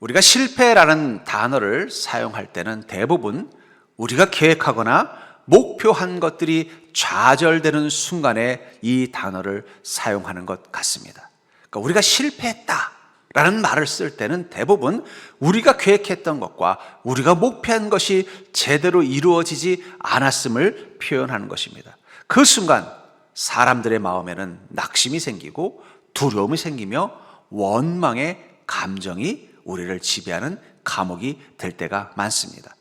우리가 실패라는 단어를 사용할 때는 대부분 우리가 계획하거나 목표한 것들이 좌절되는 순간에 이 단어를 사용하는 것 같습니다. 그러니까 우리가 실패했다라는 말을 쓸 때는 대부분 우리가 계획했던 것과 우리가 목표한 것이 제대로 이루어지지 않았음을 표현하는 것입니다. 그 순간 사람들의 마음에는 낙심이 생기고 두려움이 생기며 원망의 감정이 우리를 지배하는 감옥이 될 때가 많습니다.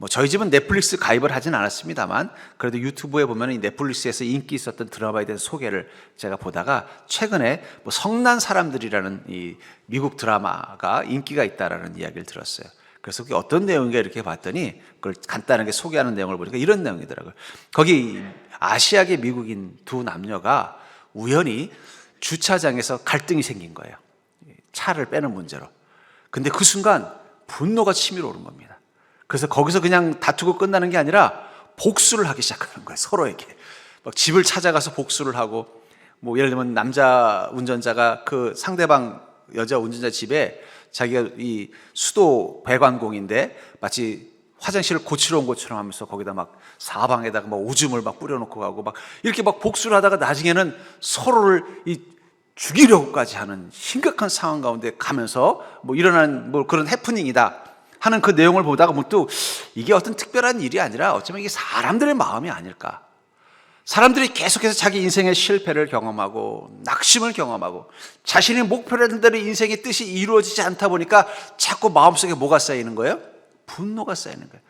저희 집은 넷플릭스 가입을 하진 않았습니다만 그래도 유튜브에 보면 이 넷플릭스에서 인기 있었던 드라마에 대한 소개를 제가 보다가 최근에 성난 사람들이라는 이 미국 드라마가 인기가 있다라는 이야기를 들었어요. 그래서 그게 어떤 내용인가 이렇게 봤더니 그걸 간단하게 소개하는 내용을 보니까 이런 내용이더라고요. 거기 아시아계 미국인 두 남녀가 우연히 주차장에서 갈등이 생긴 거예요. 차를 빼는 문제로. 근데 그 순간 분노가 치밀어 오른 겁니다. 그래서 거기서 그냥 다투고 끝나는 게 아니라 복수를 하기 시작하는 거예요. 서로에게. 막 집을 찾아가서 복수를 하고, 예를 들면 남자 운전자가 그 상대방 여자 운전자 집에 자기가 이 수도 배관공인데 마치 화장실을 고치러 온 것처럼 하면서 거기다 막 사방에다가 막 오줌을 막 뿌려놓고 가고 막 이렇게 막 복수를 하다가 나중에는 서로를 죽이려고까지 하는 심각한 상황 가운데 가면서 일어난 그런 해프닝이다 하는 그 내용을 보다가 또 이게 어떤 특별한 일이 아니라 어쩌면 이게 사람들의 마음이 아닐까. 사람들이 계속해서 자기 인생의 실패를 경험하고 낙심을 경험하고 자신의 목표라는 대로 인생의 뜻이 이루어지지 않다 보니까 자꾸 마음속에 뭐가 쌓이는 거예요? 분노가 쌓이는 거예요.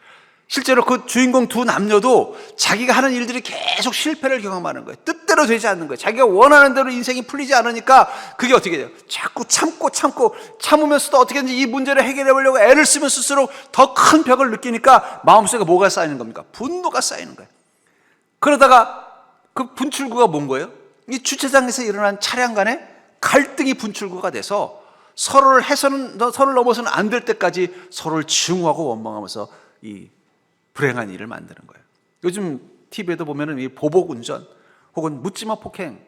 실제로 그 주인공 두 남녀도 자기가 하는 일들이 계속 실패를 경험하는 거예요. 뜻대로 되지 않는 거예요. 자기가 원하는 대로 인생이 풀리지 않으니까 그게 어떻게 돼요? 자꾸 참으면서도 어떻게든지 이 문제를 해결해 보려고 애를 쓰면 쓸수록 더 큰 벽을 느끼니까 마음속에 뭐가 쌓이는 겁니까? 분노가 쌓이는 거예요. 그러다가 그 분출구가 뭔 거예요? 이 주차장에서 일어난 차량 간의 갈등이 분출구가 돼서 서로를 넘어서는 안 될 때까지 서로를 증오하고 원망하면서 이 불행한 일을 만드는 거예요. 요즘 TV에도 보면은 이 보복 운전 혹은 묻지마 폭행,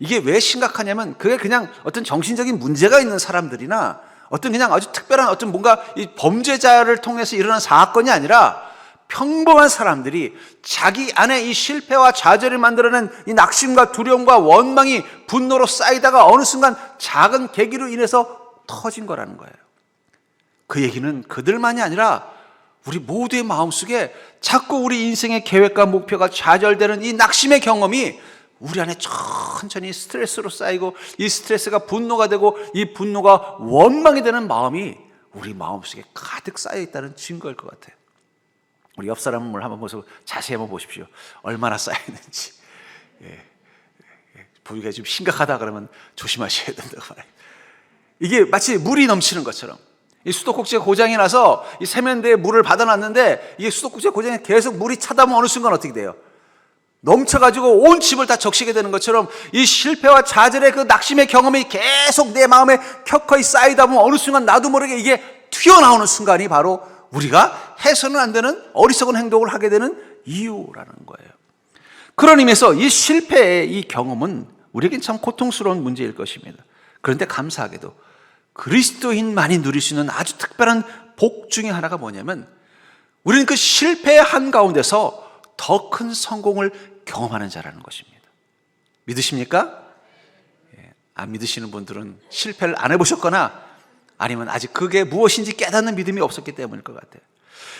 이게 왜 심각하냐면 그게 그냥 어떤 정신적인 문제가 있는 사람들이나 어떤 그냥 아주 특별한 어떤 뭔가 이 범죄자를 통해서 일어난 사건이 아니라 평범한 사람들이 자기 안에 이 실패와 좌절을 만들어낸 이 낙심과 두려움과 원망이 분노로 쌓이다가 어느 순간 작은 계기로 인해서 터진 거라는 거예요. 그 얘기는 그들만이 아니라 우리 모두의 마음속에 자꾸 우리 인생의 계획과 목표가 좌절되는 이 낙심의 경험이 우리 안에 천천히 스트레스로 쌓이고 이 스트레스가 분노가 되고 이 분노가 원망이 되는 마음이 우리 마음속에 가득 쌓여 있다는 증거일 것 같아요. 우리 옆 사람을 한번 보셔서 자세히 한번 보십시오. 얼마나 쌓여 있는지. 보기가 좀 심각하다 그러면 조심하셔야 된다고 말해요. 이게 마치 물이 넘치는 것처럼 이 수도꼭지가 고장이 나서 이 세면대에 물을 받아놨는데 이게 수도꼭지가 고장이 계속 물이 차다 보면 어느 순간 어떻게 돼요? 넘쳐가지고 온 집을 다 적시게 되는 것처럼 이 실패와 좌절의 그 낙심의 경험이 계속 내 마음에 켜커이 쌓이다 보면 어느 순간 나도 모르게 이게 튀어나오는 순간이 바로 우리가 해서는 안 되는 어리석은 행동을 하게 되는 이유라는 거예요. 그런 의미에서 이 실패의 이 경험은 우리에겐 참 고통스러운 문제일 것입니다. 그런데 감사하게도 그리스도인만이 누릴 수 있는 아주 특별한 복 중에 하나가 뭐냐면 우리는 그 실패의 한가운데서 더 큰 성공을 경험하는 자라는 것입니다. 믿으십니까? 안 믿으시는 분들은 실패를 안 해보셨거나 아니면 아직 그게 무엇인지 깨닫는 믿음이 없었기 때문일 것 같아요.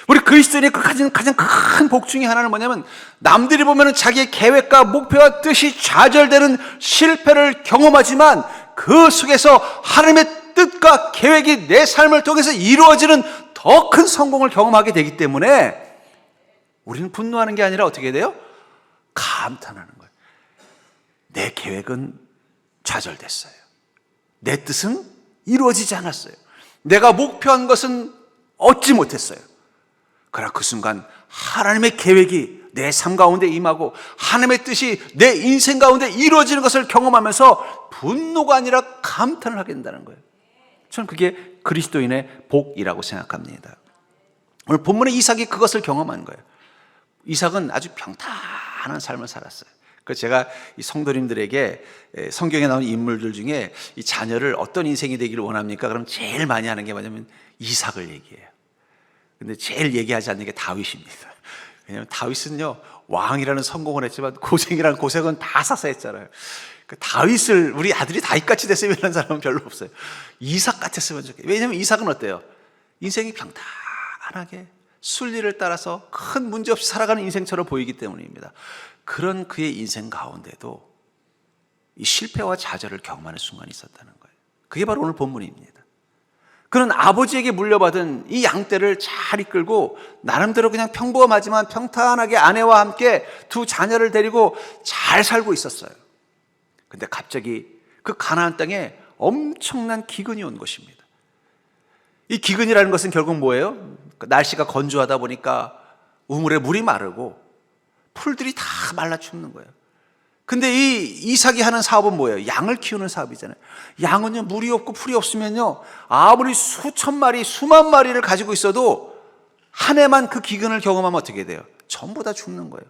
우리 그리스도인의 가장 큰 복 중에 하나는 뭐냐면 남들이 보면 자기의 계획과 목표와 뜻이 좌절되는 실패를 경험하지만 그 속에서 하나님의 뜻과 계획이 내 삶을 통해서 이루어지는 더 큰 성공을 경험하게 되기 때문에 우리는 분노하는 게 아니라 어떻게 돼요? 감탄하는 거예요. 내 계획은 좌절됐어요. 내 뜻은 이루어지지 않았어요. 내가 목표한 것은 얻지 못했어요. 그러나 그 순간 하나님의 계획이 내 삶 가운데 임하고 하나님의 뜻이 내 인생 가운데 이루어지는 것을 경험하면서 분노가 아니라 감탄을 하게 된다는 거예요. 저는 그게 그리스도인의 복이라고 생각합니다. 오늘 본문의 이삭이 그것을 경험한 거예요. 이삭은 아주 평탄한 삶을 살았어요. 그 제가 이 성도님들에게 성경에 나오는 인물들 중에 이 자녀를 어떤 인생이 되기를 원합니까? 그럼 제일 많이 하는 게 뭐냐면 이삭을 얘기해요. 근데 제일 얘기하지 않는 게 다윗입니다. 왜냐하면 다윗은요, 왕이라는 성공을 했지만 고생이라는 고생은 다 사서 했잖아요. 그 다윗을, 우리 아들이 다윗같이 됐으면 하는 사람은 별로 없어요. 이삭 같았으면 좋겠어요. 왜냐하면 이삭은 어때요? 인생이 평탄하게 순리를 따라서 큰 문제 없이 살아가는 인생처럼 보이기 때문입니다. 그런 그의 인생 가운데도 이 실패와 좌절을 경험하는 순간이 있었다는 거예요. 그게 바로 오늘 본문입니다. 그는 아버지에게 물려받은 이 양떼를 잘 이끌고 나름대로 그냥 평범하지만 평탄하게 아내와 함께 두 자녀를 데리고 잘 살고 있었어요. 근데 갑자기 그 가나안 땅에 엄청난 기근이 온 것입니다. 이 기근이라는 것은 결국 뭐예요? 날씨가 건조하다 보니까 우물에 물이 마르고 풀들이 다 말라 죽는 거예요. 근데 이 이삭이 하는 사업은 뭐예요? 양을 키우는 사업이잖아요. 양은요, 물이 없고 풀이 없으면요, 아무리 수천 마리, 수만 마리를 가지고 있어도 한 해만 그 기근을 경험하면 어떻게 돼요? 전부 다 죽는 거예요.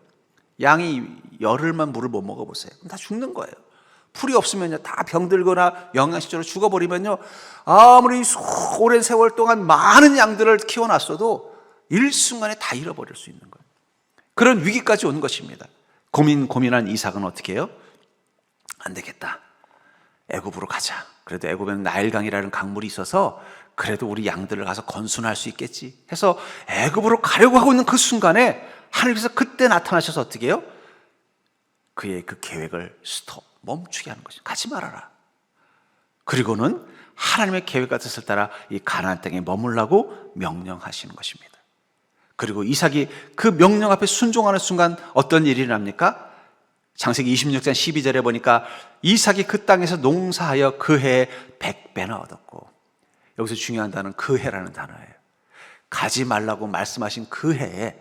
양이 열흘만 물을 못 먹어보세요. 그럼 다 죽는 거예요. 풀이 없으면요, 다 병들거나 영양실조로 죽어버리면요, 아무리 오랜 세월 동안 많은 양들을 키워놨어도 일순간에 다 잃어버릴 수 있는 거예요. 그런 위기까지 온 것입니다. 고민한 이삭은 어떻게 해요? 안 되겠다, 애굽으로 가자. 그래도 애굽에는 나일강이라는 강물이 있어서 그래도 우리 양들을 가서 건순할 수 있겠지 해서 애굽으로 가려고 하고 있는 그 순간에 하나님께서 그때 나타나셔서 어떻게 해요? 그의 그 계획을 멈추게 하는 것이죠. 가지 말아라. 그리고는 하나님의 계획과 뜻을 따라 이 가나안 땅에 머물라고 명령하시는 것입니다. 그리고 이삭이 그 명령 앞에 순종하는 순간 어떤 일이 납니까? 창세기 26장 12절에 보니까 이삭이 그 땅에서 농사하여 그 해에 100배나 얻었고, 여기서 중요한 단어는 그 해라는 단어예요. 가지 말라고 말씀하신 그 해에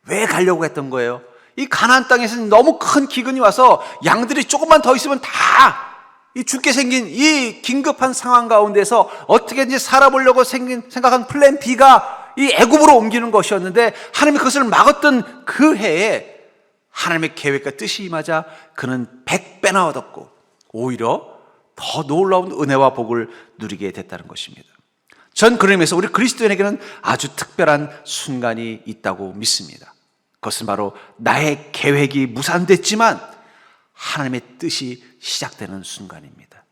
왜 가려고 했던 거예요? 이 가나안 땅에서는 너무 큰 기근이 와서 양들이 조금만 더 있으면 다 이 죽게 생긴 이 긴급한 상황 가운데서 어떻게든지 살아보려고 생각한 플랜 B가 이 애굽으로 옮기는 것이었는데, 하나님이 그것을 막았던 그 해에 하나님의 계획과 뜻이 임하자 그는 100배나 얻었고 오히려 더 놀라운 은혜와 복을 누리게 됐다는 것입니다. 전 그런 의미에서 우리 그리스도인에게는 아주 특별한 순간이 있다고 믿습니다. 그것은 바로 나의 계획이 무산됐지만 하나님의 뜻이 시작되는 순간입니다.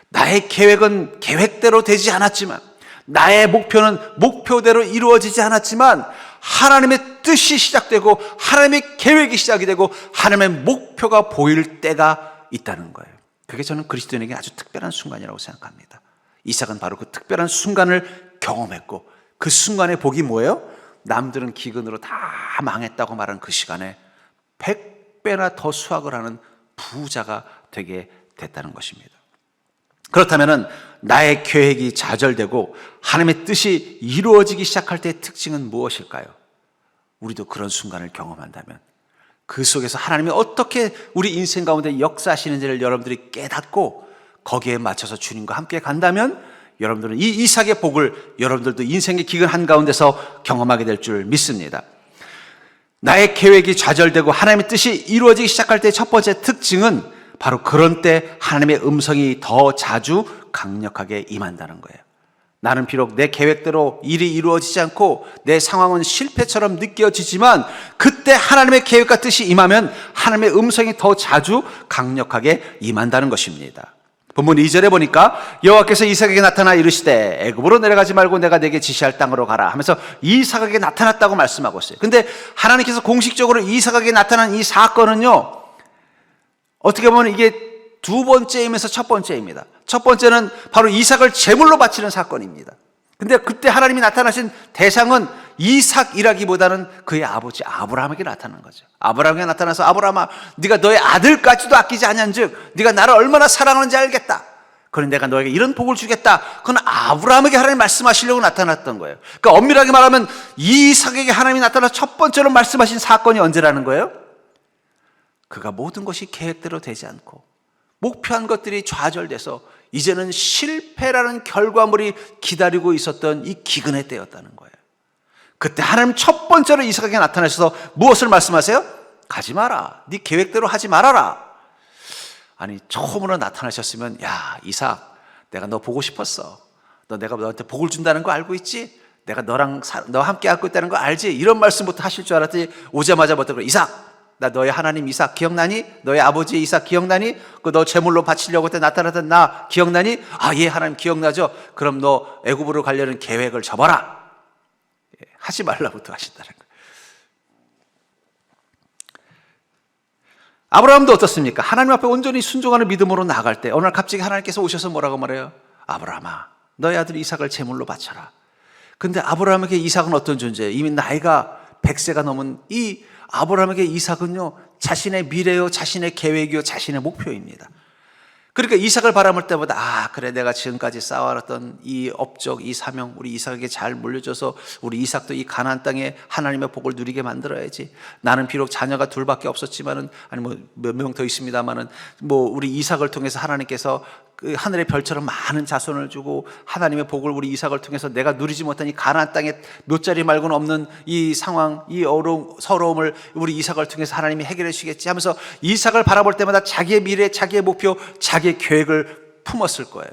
나의 계획은 계획대로 되지 않았지만, 나의 목표는 목표대로 이루어지지 않았지만 하나님의 뜻이 시작되고 하나님의 계획이 시작이 되고 하나님의 목표가 보일 때가 있다는 거예요. 그게 저는 그리스도인에게 아주 특별한 순간이라고 생각합니다. 이삭은 바로 그 특별한 순간을 경험했고, 그 순간의 복이 뭐예요? 남들은 기근으로 다 망했다고 말한 그 시간에 100배나 더 수확을 하는 부자가 되게 됐다는 것입니다. 그렇다면 나의 계획이 좌절되고 하나님의 뜻이 이루어지기 시작할 때의 특징은 무엇일까요? 우리도 그런 순간을 경험한다면 그 속에서 하나님이 어떻게 우리 인생 가운데 역사하시는지를 여러분들이 깨닫고 거기에 맞춰서 주님과 함께 간다면 여러분들은 이 이삭의 복을 여러분들도 인생의 기근 한가운데서 경험하게 될 줄 믿습니다. 나의 계획이 좌절되고 하나님의 뜻이 이루어지기 시작할 때의 첫 번째 특징은 바로 그런 때 하나님의 음성이 더 자주 강력하게 임한다는 거예요. 나는 비록 내 계획대로 일이 이루어지지 않고 내 상황은 실패처럼 느껴지지만 그때 하나님의 계획과 뜻이 임하면 하나님의 음성이 더 자주 강력하게 임한다는 것입니다. 본문 2절에 보니까 여호와께서 이삭에게 나타나 이르시되 애굽으로 내려가지 말고 내가 내게 지시할 땅으로 가라 하면서 이삭에게 나타났다고 말씀하고 있어요. 근데 하나님께서 공식적으로 이삭에게 나타난 이 사건은요, 어떻게 보면 이게 두 번째이면서 첫 번째입니다. 첫 번째는 바로 이삭을 제물로 바치는 사건입니다. 근데 그때 하나님이 나타나신 대상은 이삭이라기보다는 그의 아버지 아브라함에게 나타난 거죠. 아브라함에게 나타나서 아브라함아, 네가 너의 아들까지도 아끼지 아니한즉 네가 나를 얼마나 사랑하는지 알겠다. 그런데 내가 너에게 이런 복을 주겠다. 그건 아브라함에게 하나님 말씀하시려고 나타났던 거예요. 그러니까 엄밀하게 말하면 이삭에게 하나님이 나타나 첫 번째로 말씀하신 사건이 언제라는 거예요? 그가 모든 것이 계획대로 되지 않고 목표한 것들이 좌절돼서 이제는 실패라는 결과물이 기다리고 있었던 이 기근의 때였다는 거예요. 그때 하나님 첫 번째로 이삭에게 나타나셔서 무엇을 말씀하세요? 가지 마라. 네 계획대로 하지 말아라. 아니, 처음으로 나타나셨으면, 야, 이삭, 내가 너 보고 싶었어. 내가 너한테 복을 준다는 거 알고 있지? 내가 너 함께 하고 있다는 거 알지? 이런 말씀부터 하실 줄 알았더니 오자마자 그래. 이삭, 나 너의 하나님 이삭 기억나니? 너의 아버지 이삭 기억나니? 그 너 제물로 바치려고 그때 나타났던 나 기억나니? 아, 예, 하나님 기억나죠? 그럼 너 애굽으로 가려는 계획을 접어라. 하지 말라부터 하신다는 거예요. 아브라함도 어떻습니까? 하나님 앞에 온전히 순종하는 믿음으로 나아갈 때 어느 날 갑자기 하나님께서 오셔서 뭐라고 말해요? 아브라함아, 너의 아들 이삭을 제물로 바쳐라. 근데 아브라함에게 이삭은 어떤 존재예요? 이미 나이가 100세가 넘은 이 아브라함에게 이삭은요, 자신의 미래요, 자신의 계획이요, 자신의 목표입니다. 그러니까 이삭을 바라볼 때마다, 아, 그래, 내가 지금까지 쌓아왔던 이 업적, 이 사명, 우리 이삭에게 잘 물려줘서 우리 이삭도 이 가나안 땅에 하나님의 복을 누리게 만들어야지. 나는 비록 자녀가 둘밖에 없었지만은, 아니 뭐 몇 명 더 있습니다만은, 뭐 우리 이삭을 통해서 하나님께서 그 하늘의 별처럼 많은 자손을 주고 하나님의 복을 우리 이삭을 통해서 내가 누리지 못한 이 가나안 땅에 몇 자리 말고는 없는 이 상황, 이 서러움을 우리 이삭을 통해서 하나님이 해결해 주시겠지 하면서 이삭을 바라볼 때마다 자기의 미래, 자기의 목표, 자기의 계획을 품었을 거예요.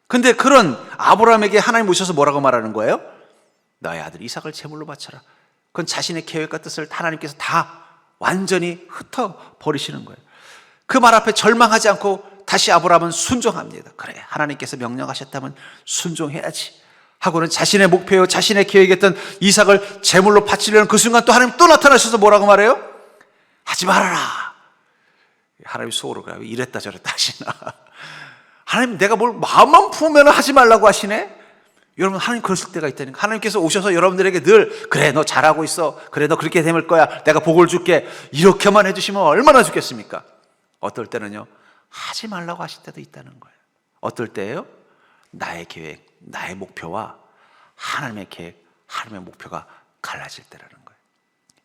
근데 그런 아브라함에게 하나님 오셔서 뭐라고 말하는 거예요? 너의 아들 이삭을 제물로 바쳐라. 그건 자신의 계획과 뜻을 하나님께서 다 완전히 흩어버리시는 거예요. 그 말 앞에 절망하지 않고 다시 아브라함은 순종합니다. 그래, 하나님께서 명령하셨다면 순종해야지 하고는 자신의 목표요, 자신의 계획했던 이삭을 제물로 바치려는 그 순간 또 하나님 또 나타나셔서 뭐라고 말해요? 하지 말아라. 하나님이 속으로 그래요. 이랬다 저랬다 하시나. 하나님, 내가 뭘 마음만 품으면 하지 말라고 하시네. 여러분, 하나님 그러실 때가 있다니까. 하나님께서 오셔서 여러분들에게 늘, 그래, 너 잘하고 있어. 그래, 너 그렇게 될 거야. 내가 복을 줄게. 이렇게만 해주시면 얼마나 좋겠습니까? 어떨 때는요, 하지 말라고 하실 때도 있다는 거예요. 어떨 때예요? 나의 계획, 나의 목표와 하나님의 계획, 하나님의 목표가 갈라질 때라는 거예요.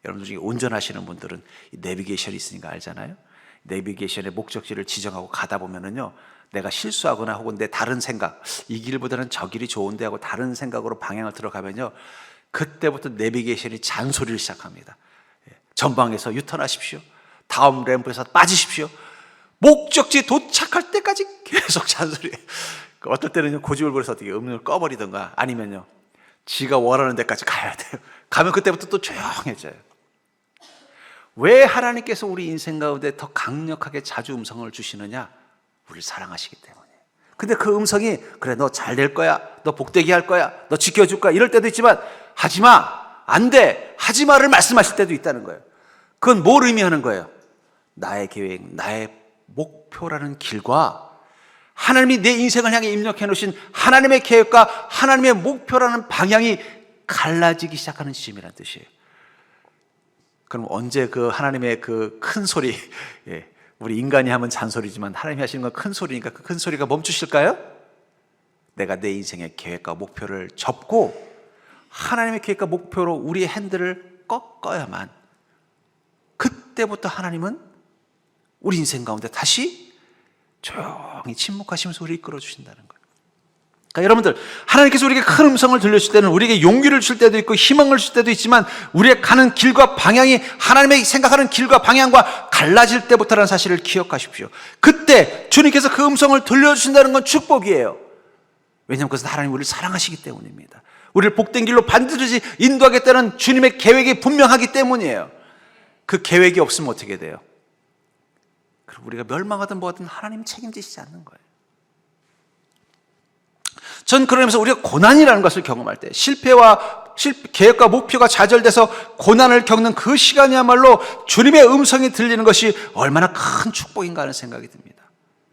여러분들 중에 운전하시는 분들은 내비게이션이 있으니까 알잖아요. 내비게이션의 목적지를 지정하고 가다 보면은요, 내가 실수하거나 혹은 내 다른 생각, 이 길보다는 저 길이 좋은데 하고 다른 생각으로 방향을 들어가면요, 그때부터 내비게이션이 잔소리를 시작합니다. 전방에서 유턴하십시오. 다음 램프에서 빠지십시오. 목적지에 도착할 때까지 계속 잔소리해요. 어떨 때는 고집을 부려서 어떻게 음료를 꺼버리던가 아니면요, 지가 원하는 데까지 가야 돼요. 가면 그때부터 또 조용해져요. 왜 하나님께서 우리 인생 가운데 더 강력하게 자주 음성을 주시느냐? 우리를 사랑하시기 때문이에요. 근데 그 음성이, 그래, 너 잘 될 거야, 너 복되게 할 거야, 너 지켜줄 거야, 이럴 때도 있지만, 하지마, 안 돼, 하지마를 말씀하실 때도 있다는 거예요. 그건 뭘 의미하는 거예요? 나의 계획, 나의 목표라는 길과 하나님이 내 인생을 향해 입력해 놓으신 하나님의 계획과 하나님의 목표라는 방향이 갈라지기 시작하는 시점이라는 뜻이에요. 그럼 언제 그 하나님의 그 큰 소리, 우리 인간이 하면 잔소리지만 하나님이 하시는 건 큰 소리니까 그 큰 소리가 멈추실까요? 내가 내 인생의 계획과 목표를 접고 하나님의 계획과 목표로 우리의 핸들을 꺾어야만, 그때부터 하나님은 우리 인생 가운데 다시 조용히 침묵하시면서 우리를 이끌어 주신다는 거예요. 그러니까 여러분들, 하나님께서 우리에게 큰 음성을 들려주실 때는 우리에게 용기를 줄 때도 있고 희망을 줄 때도 있지만, 우리의 가는 길과 방향이 하나님의 생각하는 길과 방향과 갈라질 때부터라는 사실을 기억하십시오. 그때 주님께서 그 음성을 들려주신다는 건 축복이에요. 왜냐하면 그것은 하나님 우리를 사랑하시기 때문입니다. 우리를 복된 길로 반드시 인도하겠다는 주님의 계획이 분명하기 때문이에요. 그 계획이 없으면 어떻게 돼요? 그럼 우리가 멸망하든 뭐하든 하나님 책임지시지 않는 거예요. 전 그러면서 우리가 고난이라는 것을 경험할 때, 계획과 목표가 좌절돼서 고난을 겪는 그 시간이야말로 주님의 음성이 들리는 것이 얼마나 큰 축복인가 하는 생각이 듭니다.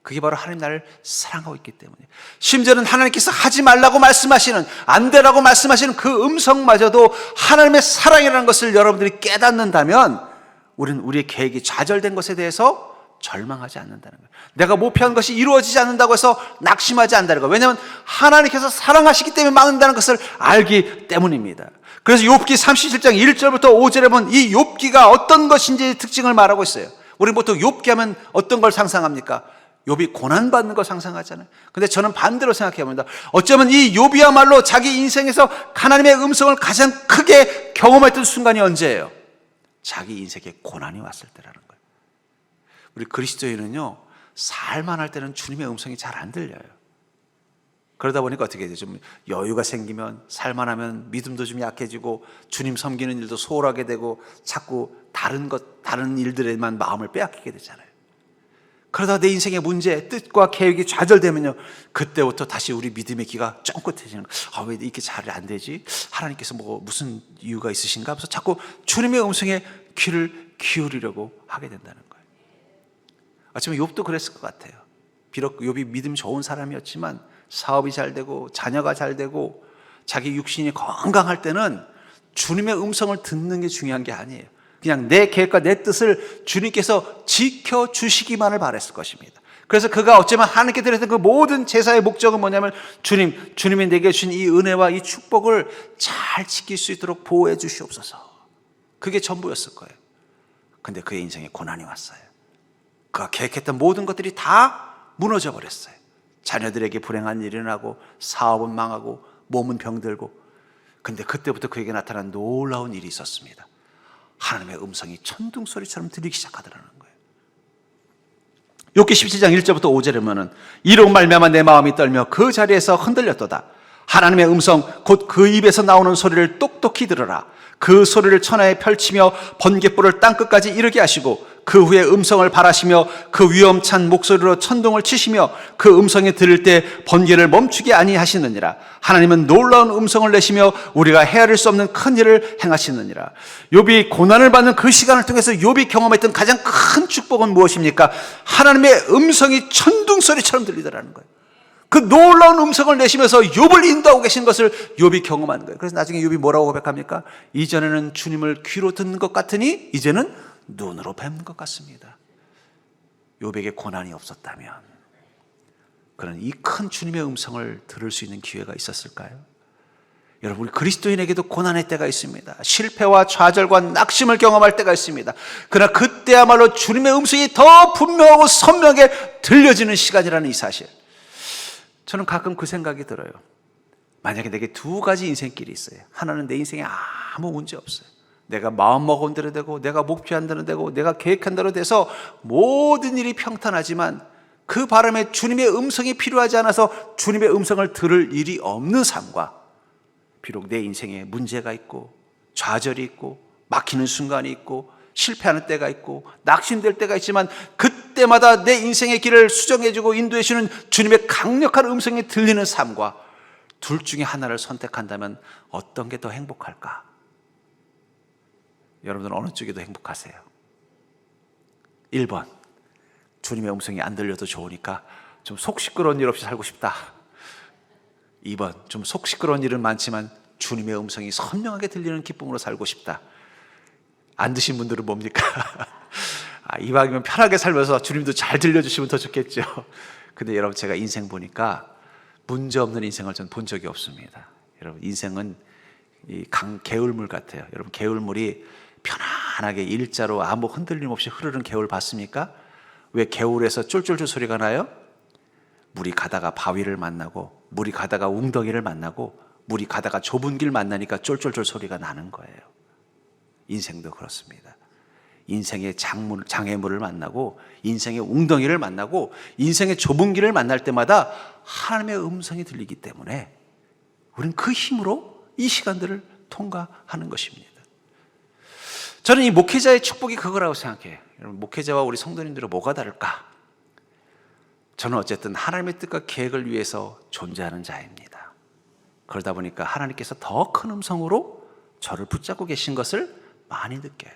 그게 바로 하나님 나를 사랑하고 있기 때문에, 심지어는 하나님께서 하지 말라고 말씀하시는, 안 되라고 말씀하시는 그 음성마저도 하나님의 사랑이라는 것을 여러분들이 깨닫는다면, 우리는 우리의 계획이 좌절된 것에 대해서 절망하지 않는다는 거예요. 내가 목표한 것이 이루어지지 않는다고 해서 낙심하지 않는다는 거예요. 왜냐하면 하나님께서 사랑하시기 때문에 막는다는 것을 알기 때문입니다. 그래서 욥기 37장 1절부터 5절에 보면 이 욥기가 어떤 것인지 특징을 말하고 있어요. 우리는 보통 욥기 하면 어떤 걸 상상합니까? 욥이 고난받는 걸 상상하잖아요. 근데 저는 반대로 생각해 봅니다. 어쩌면 이 욥이야말로 자기 인생에서 하나님의 음성을 가장 크게 경험했던 순간이 언제예요? 자기 인생에 고난이 왔을 때라는 거예요. 우리 그리스도인은요, 살만할 때는 주님의 음성이 잘 안 들려요. 그러다 보니까 어떻게 되죠? 좀 여유가 생기면, 살만하면 믿음도 좀 약해지고 주님 섬기는 일도 소홀하게 되고 자꾸 다른 일들에만 마음을 빼앗기게 되잖아요. 그러다 내 인생의 문제, 뜻과 계획이 좌절되면요, 그때부터 다시 우리 믿음의 귀가 쫑긋해지는 거예요. 왜 이렇게 잘 안 되지? 하나님께서 무슨 이유가 있으신가? 하면서 자꾸 주님의 음성에 귀를 기울이려고 하게 된다는 거예요. 아침에 욥도 그랬을 것 같아요. 비록 욥이 믿음 좋은 사람이었지만 사업이 잘 되고 자녀가 잘 되고 자기 육신이 건강할 때는 주님의 음성을 듣는 게 중요한 게 아니에요. 그냥 내 계획과 내 뜻을 주님께서 지켜주시기만을 바랬을 것입니다. 그래서 그가 어쩌면 하나님께 드렸던 그 모든 제사의 목적은 뭐냐면 주님이 내게 주신 이 은혜와 이 축복을 잘 지킬 수 있도록 보호해 주시옵소서. 그게 전부였을 거예요. 근데 그의 인생에 고난이 왔어요. 그가 계획했던 모든 것들이 다 무너져 버렸어요. 자녀들에게 불행한 일이 일어나고 사업은 망하고 몸은 병들고. 근데 그때부터 그에게 나타난 놀라운 일이 있었습니다. 하나님의 음성이 천둥소리처럼 들리기 시작하더라는 거예요. 욥기 17장 1절부터 5절에 보면은 이로 말미암아 내 마음이 떨며 그 자리에서 흔들렸도다. 하나님의 음성 곧 그 입에서 나오는 소리를 똑똑히 들으라. 그 소리를 천하에 펼치며 번갯불을 땅끝까지 이르게 하시고 그 후에 음성을 발하시며 그 위엄찬 목소리로 천둥을 치시며 그 음성이 들을 때 번개를 멈추게 아니하시느니라. 하나님은 놀라운 음성을 내시며 우리가 헤아릴 수 없는 큰 일을 행하시느니라. 욥이 고난을 받는 그 시간을 통해서 욥이 경험했던 가장 큰 축복은 무엇입니까? 하나님의 음성이 천둥소리처럼 들리더라는 거예요. 그 놀라운 음성을 내시면서 욥을 인도하고 계신 것을 욥이 경험하는 거예요. 그래서 나중에 욥이 뭐라고 고백합니까? 이전에는 주님을 귀로 듣는 것 같으니 이제는 눈으로 뵙는 것 같습니다. 욥에게 고난이 없었다면 그는 이 큰 주님의 음성을 들을 수 있는 기회가 있었을까요? 여러분, 우리 그리스도인에게도 고난의 때가 있습니다. 실패와 좌절과 낙심을 경험할 때가 있습니다. 그러나 그때야말로 주님의 음성이 더 분명하고 선명하게 들려지는 시간이라는 이 사실, 저는 가끔 그 생각이 들어요. 만약에 내게 두 가지 인생길이 있어요. 하나는 내 인생에 아무 문제 없어요. 내가 마음먹은 대로 되고 내가 목표한 대로 되고 내가 계획한 대로 돼서 모든 일이 평탄하지만 그 바람에 주님의 음성이 필요하지 않아서 주님의 음성을 들을 일이 없는 삶과, 비록 내 인생에 문제가 있고 좌절이 있고 막히는 순간이 있고 실패하는 때가 있고 낙심될 때가 있지만 그때마다 내 인생의 길을 수정해주고 인도해주는 주님의 강력한 음성이 들리는 삶과, 둘 중에 하나를 선택한다면 어떤 게 더 행복할까? 여러분들은 어느 쪽이 더 행복하세요? 1번, 주님의 음성이 안 들려도 좋으니까 좀 속 시끄러운 일 없이 살고 싶다. 2번, 좀 속 시끄러운 일은 많지만 주님의 음성이 선명하게 들리는 기쁨으로 살고 싶다. 안 드신 분들은 뭡니까? 이왕이면 편하게 살면서 주님도 잘 들려주시면 더 좋겠죠. 근데 여러분, 제가 인생 보니까 문제 없는 인생을 전 본 적이 없습니다. 여러분, 인생은 이 개울물 같아요. 여러분, 개울물이 편안하게 일자로 아무 흔들림 없이 흐르는 개울 봤습니까? 왜 개울에서 쫄쫄쫄 소리가 나요? 물이 가다가 바위를 만나고 물이 가다가 웅덩이를 만나고 물이 가다가 좁은 길 만나니까 쫄쫄쫄 소리가 나는 거예요. 인생도 그렇습니다. 인생의 장애물을 만나고 인생의 웅덩이를 만나고 인생의 좁은 길을 만날 때마다 하나님의 음성이 들리기 때문에 우리는 그 힘으로 이 시간들을 통과하는 것입니다. 저는 이 목회자의 축복이 그거라고 생각해요. 여러분, 목회자와 우리 성도님들은 뭐가 다를까? 저는 어쨌든 하나님의 뜻과 계획을 위해서 존재하는 자입니다. 그러다 보니까 하나님께서 더 큰 음성으로 저를 붙잡고 계신 것을 많이 느껴요.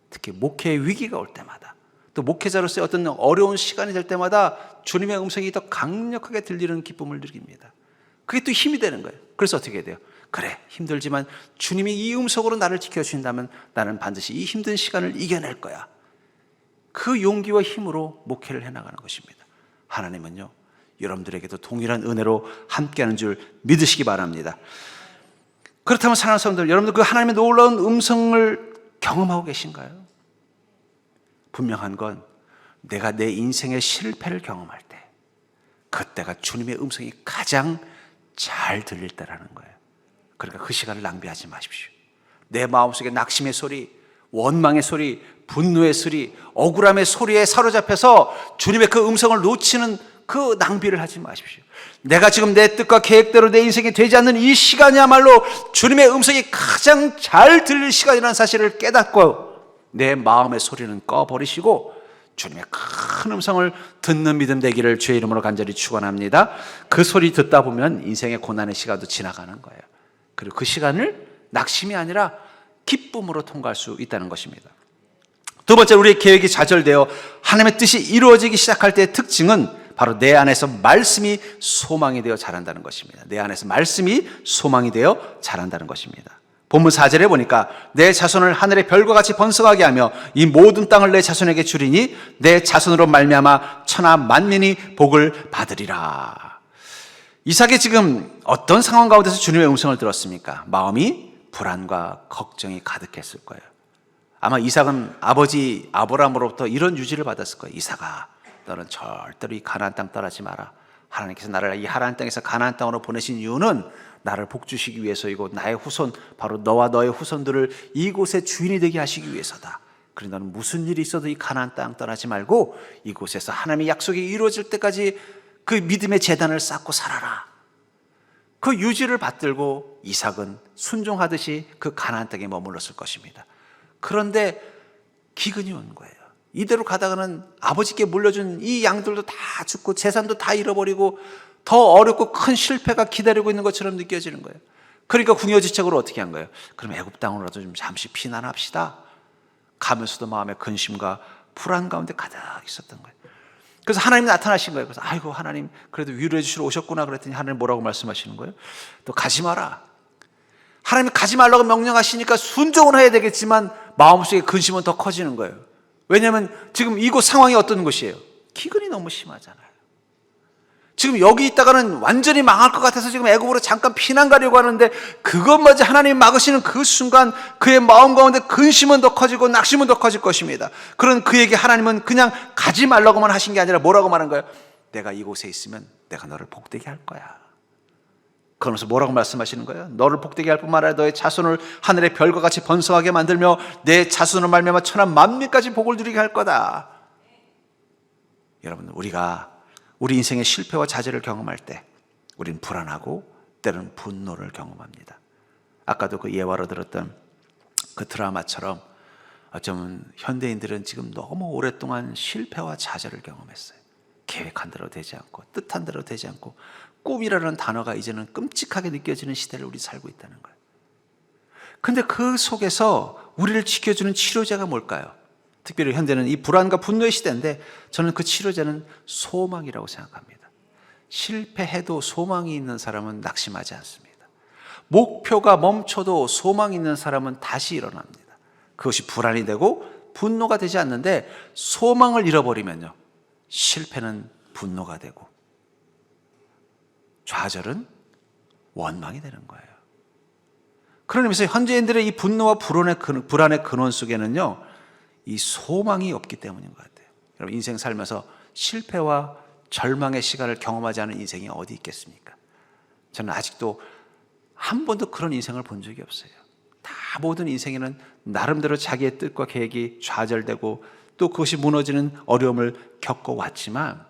특히 목회의 위기가 올 때마다, 또 목회자로서의 어떤 어려운 시간이 될 때마다 주님의 음성이 더 강력하게 들리는 기쁨을 느낍니다. 그게 또 힘이 되는 거예요. 그래서 어떻게 해야 돼요? 그래, 힘들지만 주님이 이 음성으로 나를 지켜주신다면 나는 반드시 이 힘든 시간을 이겨낼 거야. 그 용기와 힘으로 목회를 해나가는 것입니다. 하나님은요, 여러분들에게도 동일한 은혜로 함께하는 줄 믿으시기 바랍니다. 그렇다면 사랑하는 성도들, 여러분들 그 하나님의 놀라운 음성을 경험하고 계신가요? 분명한 건 내가 내 인생의 실패를 경험할 때, 그때가 주님의 음성이 가장 잘 들릴 때라는 거예요. 그러니까 그 시간을 낭비하지 마십시오. 내 마음속에 낙심의 소리, 원망의 소리, 분노의 소리, 억울함의 소리에 사로잡혀서 주님의 그 음성을 놓치는 그 낭비를 하지 마십시오. 내가 지금 내 뜻과 계획대로 내 인생이 되지 않는 이 시간이야말로 주님의 음성이 가장 잘 들릴 시간이라는 사실을 깨닫고 내 마음의 소리는 꺼버리시고 주님의 큰 음성을 듣는 믿음 되기를 주의 이름으로 간절히 축원합니다. 그 소리 듣다 보면 인생의 고난의 시간도 지나가는 거예요. 그리고 그 시간을 낙심이 아니라 기쁨으로 통과할 수 있다는 것입니다. 두 번째, 우리의 계획이 좌절되어 하나님의 뜻이 이루어지기 시작할 때의 특징은 바로 내 안에서 말씀이 소망이 되어 자란다는 것입니다. 내 안에서 말씀이 소망이 되어 자란다는 것입니다. 본문 4절에 보니까 내 자손을 하늘의 별과 같이 번성하게 하며 이 모든 땅을 내 자손에게 주리니 내 자손으로 말미암아 천하 만민이 복을 받으리라. 이삭이 지금 어떤 상황 가운데서 주님의 음성을 들었습니까? 마음이 불안과 걱정이 가득했을 거예요. 아마 이삭은 아버지 아브라함으로부터 이런 유지를 받았을 거예요. 이삭아, 너는 절대로 이 가나안 땅 떠나지 마라. 하나님께서 나를 이 하나안 땅에서 가나안 땅으로 보내신 이유는 나를 복주시기 위해서이고 나의 후손, 바로 너와 너의 후손들을 이곳의 주인이 되게 하시기 위해서다. 그래 너는 무슨 일이 있어도 이 가나안 땅 떠나지 말고 이곳에서 하나님의 약속이 이루어질 때까지 그 믿음의 재단을 쌓고 살아라. 그 유지를 받들고 이삭은 순종하듯이 그 가나안 땅에 머물렀을 것입니다. 그런데 기근이 온 거예요. 이대로 가다가는 아버지께 물려준 이 양들도 다 죽고 재산도 다 잃어버리고 더 어렵고 큰 실패가 기다리고 있는 것처럼 느껴지는 거예요. 그러니까 궁여지책으로 어떻게 한 거예요? 그럼 애굽 땅으로라도 좀 잠시 피난합시다. 가면서도 마음의 근심과 불안 가운데 가득 있었던 거예요. 그래서 하나님이 나타나신 거예요. 그래서 아이고 하나님 그래도 위로해 주시러 오셨구나 그랬더니 하나님 뭐라고 말씀하시는 거예요? 또 가지 마라. 하나님이 가지 말라고 명령하시니까 순종은 해야 되겠지만 마음속에 근심은 더 커지는 거예요. 왜냐하면 지금 이곳 상황이 어떤 곳이에요? 기근이 너무 심하잖아요. 지금 여기 있다가는 완전히 망할 것 같아서 지금 애굽으로 잠깐 피난 가려고 하는데 그것마저 하나님이 막으시는 그 순간 그의 마음 가운데 근심은 더 커지고 낙심은 더 커질 것입니다. 그런 그에게 하나님은 그냥 가지 말라고만 하신 게 아니라 뭐라고 말한 거예요? 내가 이곳에 있으면 내가 너를 복되게 할 거야. 그러면서 뭐라고 말씀하시는 거예요? 너를 복되게 할 뿐만 아니라 너의 자손을 하늘의 별과 같이 번성하게 만들며 내 자손을 말미암아 천하 만민까지 복을 누리게 할 거다. 여러분, 우리가 우리 인생의 실패와 좌절을 경험할 때 우린 불안하고 때로는 분노를 경험합니다. 아까도 그 예화로 들었던 그 드라마처럼 어쩌면 현대인들은 지금 너무 오랫동안 실패와 좌절을 경험했어요. 계획한 대로 되지 않고 뜻한 대로 되지 않고 꿈이라는 단어가 이제는 끔찍하게 느껴지는 시대를 우리 살고 있다는 거예요. 근데 그 속에서 우리를 지켜주는 치료제가 뭘까요? 특별히 현대는 이 불안과 분노의 시대인데 저는 그 치료제는 소망이라고 생각합니다. 실패해도 소망이 있는 사람은 낙심하지 않습니다. 목표가 멈춰도 소망이 있는 사람은 다시 일어납니다. 그것이 불안이 되고 분노가 되지 않는데 소망을 잃어버리면요, 실패는 분노가 되고 좌절은 원망이 되는 거예요. 그런 의미에서 현재인들의 이 분노와 불안의 근원 속에는요, 이 소망이 없기 때문인 것 같아요. 여러분, 인생 살면서 실패와 절망의 시간을 경험하지 않은 인생이 어디 있겠습니까? 저는 아직도 한 번도 그런 인생을 본 적이 없어요. 다 모든 인생에는 나름대로 자기의 뜻과 계획이 좌절되고 또 그것이 무너지는 어려움을 겪어왔지만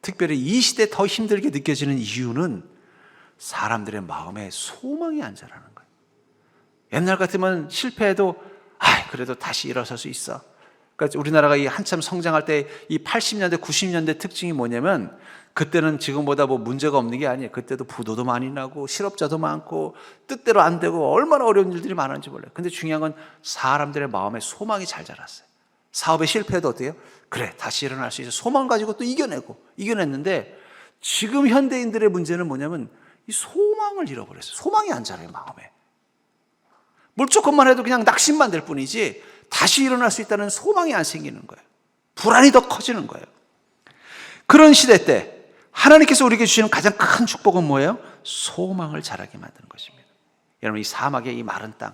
특별히 이 시대에 더 힘들게 느껴지는 이유는 사람들의 마음에 소망이 안 자라는 거예요. 옛날 같으면 실패해도 그래도 다시 일어설 수 있어. 그러니까 우리나라가 이 한참 성장할 때 이 80년대, 90년대 특징이 뭐냐면 그때는 지금보다 뭐 문제가 없는 게 아니에요. 그때도 부도도 많이 나고 실업자도 많고 뜻대로 안 되고 얼마나 어려운 일들이 많은지 몰라요. 근데 중요한 건 사람들의 마음에 소망이 잘 자랐어요. 사업에 실패해도 어때요? 그래, 다시 일어날 수 있어. 소망 가지고 또 이겨냈는데 지금 현대인들의 문제는 뭐냐면 이 소망을 잃어버렸어요. 소망이 안 자라요, 마음에. 뭘 조금만 해도 그냥 낙심만 될 뿐이지 다시 일어날 수 있다는 소망이 안 생기는 거예요. 불안이 더 커지는 거예요. 그런 시대 때 하나님께서 우리에게 주시는 가장 큰 축복은 뭐예요? 소망을 자라게 만드는 것입니다. 여러분, 이 사막의 이 마른 땅,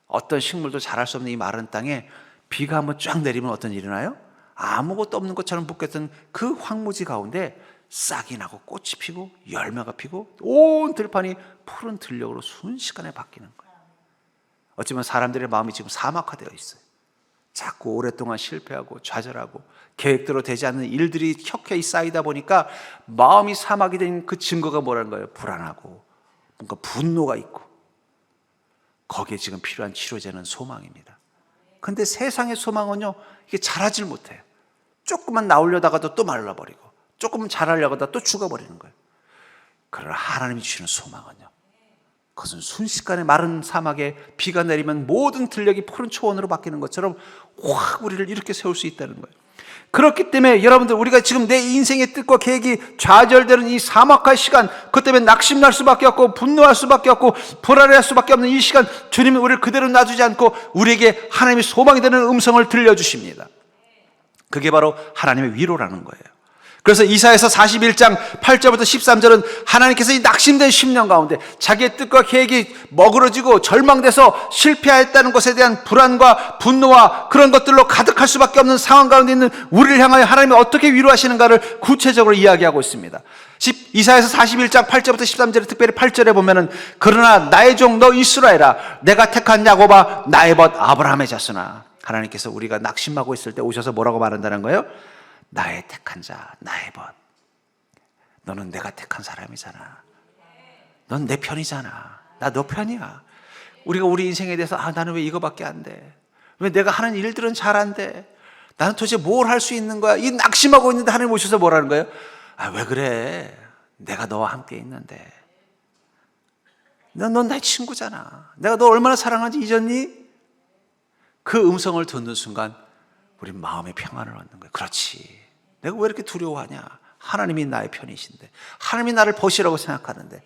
어떤 식물도 자랄 수 없는 이 마른 땅에 비가 한번 쫙 내리면 어떤 일이 나요? 아무것도 없는 것처럼 묶였던 그 황무지 가운데 싹이 나고 꽃이 피고 열매가 피고 온 들판이 푸른 들녘으로 순식간에 바뀌는 거예요. 어쩌면 사람들의 마음이 지금 사막화되어 있어요. 자꾸 오랫동안 실패하고 좌절하고 계획대로 되지 않는 일들이 켜켜이 쌓이다 보니까 마음이 사막이 된 그 증거가 뭐라는 거예요? 불안하고 뭔가 분노가 있고, 거기에 지금 필요한 치료제는 소망입니다. 근데 세상의 소망은요, 이게 자라질 못해요. 조금만 나오려다가도 또 말라버리고, 조금 자라려다가 또 죽어버리는 거예요. 그러나 하나님이 주시는 소망은요, 그것은 순식간에 마른 사막에 비가 내리면 모든 들녘이 푸른 초원으로 바뀌는 것처럼 확 우리를 이렇게 세울 수 있다는 거예요. 그렇기 때문에 여러분들, 우리가 지금 내 인생의 뜻과 계획이 좌절되는 이 사막화의 시간, 그것 때문에 낙심날 수밖에 없고 분노할 수밖에 없고 불안해할 수밖에 없는 이 시간, 주님은 우리를 그대로 놔두지 않고 우리에게 하나님의 소망이 되는 음성을 들려주십니다. 그게 바로 하나님의 위로라는 거예요. 그래서 이사야서 41장 8절부터 13절은 하나님께서 이 낙심된 10년 가운데 자기의 뜻과 계획이 머그러지고 절망돼서 실패했다는 것에 대한 불안과 분노와 그런 것들로 가득할 수밖에 없는 상황 가운데 있는 우리를 향하여 하나님이 어떻게 위로하시는가를 구체적으로 이야기하고 있습니다. 이사야서 41장 8절부터 13절에, 특별히 8절에 보면은, 그러나 나의 종 너 이스라엘아, 내가 택한 야곱아, 나의 벗 아브라함의 자손아. 하나님께서 우리가 낙심하고 있을 때 오셔서 뭐라고 말한다는 거예요? 나의 택한 자, 나의 벗. 너는 내가 택한 사람이잖아. 넌 내 편이잖아. 나 너 편이야. 우리가 우리 인생에 대해서 나는 왜 이거밖에 안 돼? 왜 내가 하는 일들은 잘 안 돼? 나는 도대체 뭘 할 수 있는 거야? 이 낙심하고 있는데 하나님 오셔서 뭐라는 거예요? 왜 그래? 내가 너와 함께 있는데. 넌 내 친구잖아. 내가 너 얼마나 사랑하는지 잊었니? 그 음성을 듣는 순간 우리 마음의 평안을 얻는 거예요. 그렇지. 내가 왜 이렇게 두려워하냐? 하나님이 나의 편이신데, 하나님이 나를 벗이라고 생각하는데.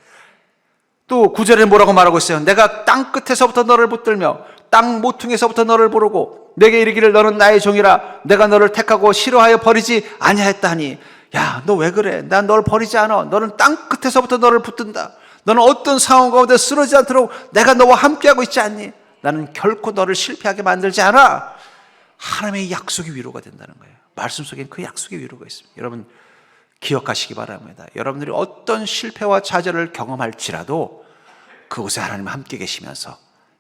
또 9절에 뭐라고 말하고 있어요? 내가 땅 끝에서부터 너를 붙들며 땅 모퉁이에서부터 너를 부르고 내게 이르기를 너는 나의 종이라 내가 너를 택하고 싫어하여 버리지 아니하였다니. 야, 너 왜 그래? 난 너를 버리지 않아. 너는 땅 끝에서부터 너를 붙든다. 너는 어떤 상황 가운데 쓰러지지 않도록 내가 너와 함께하고 있지 않니? 나는 결코 너를 실패하게 만들지 않아. 하나님의 약속이 위로가 된다는 거예요. 말씀 속엔 그 약속의 위로가 있습니다. 여러분 기억하시기 바랍니다. 여러분들이 어떤 실패와 좌절을 경험할지라도 그곳에 하나님 함께 계시면서